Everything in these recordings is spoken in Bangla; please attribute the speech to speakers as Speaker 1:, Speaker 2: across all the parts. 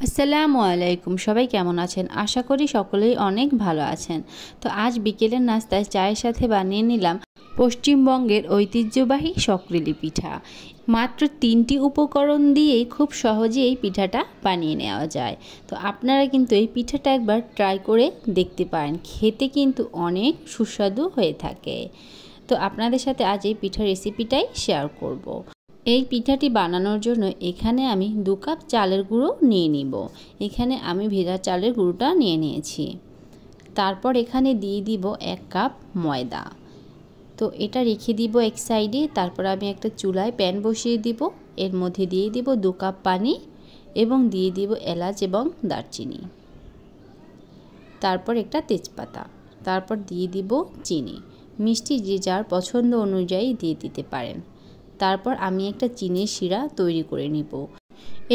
Speaker 1: আসসালামু আলাইকুম। সবাই কেমন আছেন? আশা করি সকলেই অনেক ভালো আছেন। তো আজ বিকেলের নাস্তায় চায়ের সাথে বানিয়ে নিলাম পশ্চিমবঙ্গের ঐতিহ্যবাহী শকরিলি পিঠা। মাত্র 3টি উপকরণ দিয়েই খুব সহজেই এই পিঠাটা বানিয়ে নেওয়া যায়। তো আপনারা কিন্তু এই পিঠাটা একবার ট্রাই করে দেখতে পারেন। খেতে কিন্তু অনেক সুস্বাদু হয়ে থাকে। তো আপনাদের সাথে আজ এই পিঠার রেসিপিটাই শেয়ার করব। এই পিঠাটি বানানোর জন্য এখানে আমি 2 কাপ চালের গুঁড়ো নিয়ে নিব। এখানে আমি ভেজা চালের গুঁড়োটা নিয়ে নিয়েছি। তারপর এখানে দিয়ে দিব 1 কাপ ময়দা। তো এটা রেখে দিব এক সাইডে। তারপর আমি একটা চুলায় প্যান বসিয়ে দিব। এর মধ্যে দিয়ে দিব 2 কাপ পানি এবং দিয়ে দিব এলাচ এবং দারচিনি। তারপর একটা তেজপাতা। তারপর দিয়ে দিব চিনি। মিষ্টি যে যার পছন্দ অনুযায়ী দিয়ে দিতে পারেন। তারপর আমি একটা চিনির শিরা তৈরি করে নিব।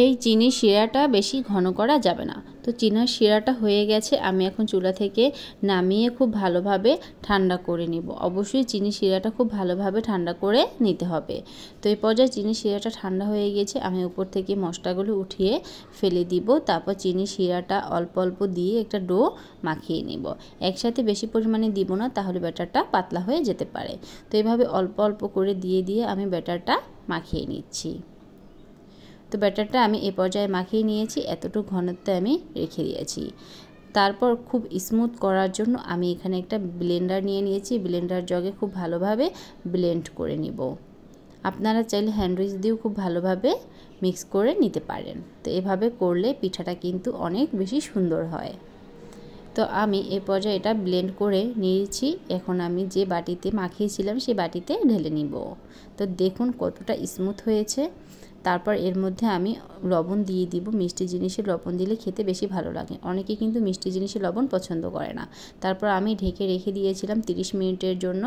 Speaker 1: এই চিনির শিরাটা বেশি ঘন করা যাবে না। তো চিনির শিরাটা হয়ে গেছে, আমি এখন চুলা থেকে নামিয়ে খুব ভালোভাবে ঠান্ডা করে নিব। অবশ্যই চিনির শিরাটা খুব ভালোভাবে ঠান্ডা করে নিতে হবে। তো এই পর্যায়ে চিনির শিরাটা ঠান্ডা হয়ে গেছে, আমি উপর থেকে মশলাগুলো উঠিয়ে ফেলে দিব। তারপর চিনির শিরাটা অল্প অল্প দিয়ে একটা ডো মাখিয়ে নিব। একসাথে বেশি পরিমাণে দিব না, তাহলে ব্যাটারটা পাতলা হয়ে যেতে পারে। তো এইভাবে অল্প অল্প করে দিয়ে আমি ব্যাটারটা মাখিয়ে নিচ্ছি। তো ব্যাটারটা আমি এই পর্যায়ে মাখিয়ে নিয়েছি, এতটুকু ঘনত্বে আমি রেখে দিয়েছি। তারপর খুব স্মুথ করার জন্য আমি এখানে একটা ব্লেন্ডার নিয়ে নিয়েছি। ব্লেন্ডার জগে খুব ভালোভাবে ব্লেন্ড করে নিব। আপনারা চাইলে হ্যান্ড উইচ দিয়েও খুব ভালোভাবে মিক্স করে নিতে পারেন। তো এভাবে করলে পিঠাটা কিন্তু অনেক বেশি সুন্দর হয়। তো আমি এই পর্যায়ে এটা ব্লেন্ড করে নিয়েছি। এখন আমি যে বাটিতে মাখিয়েছিলাম সেই বাটিতে ঢেলে নিব। তো দেখুন কতটা স্মুথ হয়েছে। তারপর এর মধ্যে আমি লবণ দিয়ে দিব। মিষ্টি জিনিসে লবণ দিলে খেতে বেশি ভালো লাগে। অনেকে কিন্তু মিষ্টি জিনিসে লবণ পছন্দ করে না। তারপর আমি ঢেকে রেখে দিয়েছিলাম 30 মিনিটের জন্য।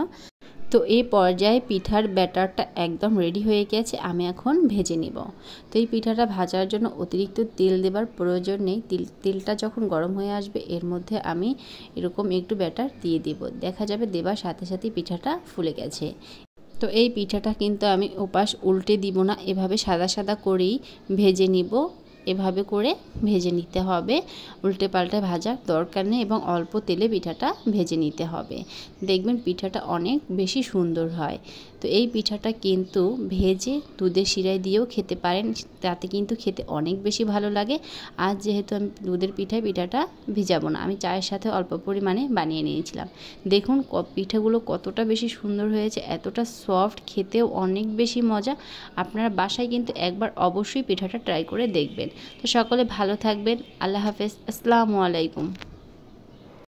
Speaker 1: তো এই পর্যায়ে পিঠার ব্যাটারটা একদম রেডি হয়ে গেছে, আমি এখন ভেজে নিব। তো এই পিঠাটা ভাজার জন্য অতিরিক্ত তেল দেবার প্রয়োজন নেই। তেলটা যখন গরম হয়ে আসবে এর মধ্যে আমি এরকম একটু ব্যাটার দিয়ে দেব। দেখা যাবে দেবার সাথে সাথেই পিঠাটা ফুলে গেছে। তো এই পিঠাটা কিন্তু আমি ওপাশ উল্টে দিব না, এভাবে সাদা সাদা করেই ভেজে নিব। এভাবে করে ভেজে নিতে হবে, উল্টে পাল্টে ভাজার দরকার নেই এবং অল্প তেলে পিঠাটা ভেজে নিতে হবে। দেখবেন পিঠাটা অনেক বেশি সুন্দর হয়। তো এই পিঠাটা কিন্তু ভেজে দুধের শিরায় দিয়েও খেতে পারেন, তাতে কিন্তু খেতে অনেক বেশি ভালো লাগে। আজ যেহেতু আমি দুধের পিঠাটা ভিজাবো না, আমি চায়ের সাথে অল্প পরিমাণে বানিয়ে নিয়েছিলাম। দেখুন পিঠাগুলো কতটা বেশি সুন্দর হয়েছে, এতটা সফট, খেতেও অনেক বেশি মজা। আপনারা বাসায় কিন্তু একবার অবশ্যই পিঠাটা ট্রাই করে দেখবেন। তো সকলে ভালো থাকবেন। আল্লাহ হাফেজ। আসসালামু আলাইকুম।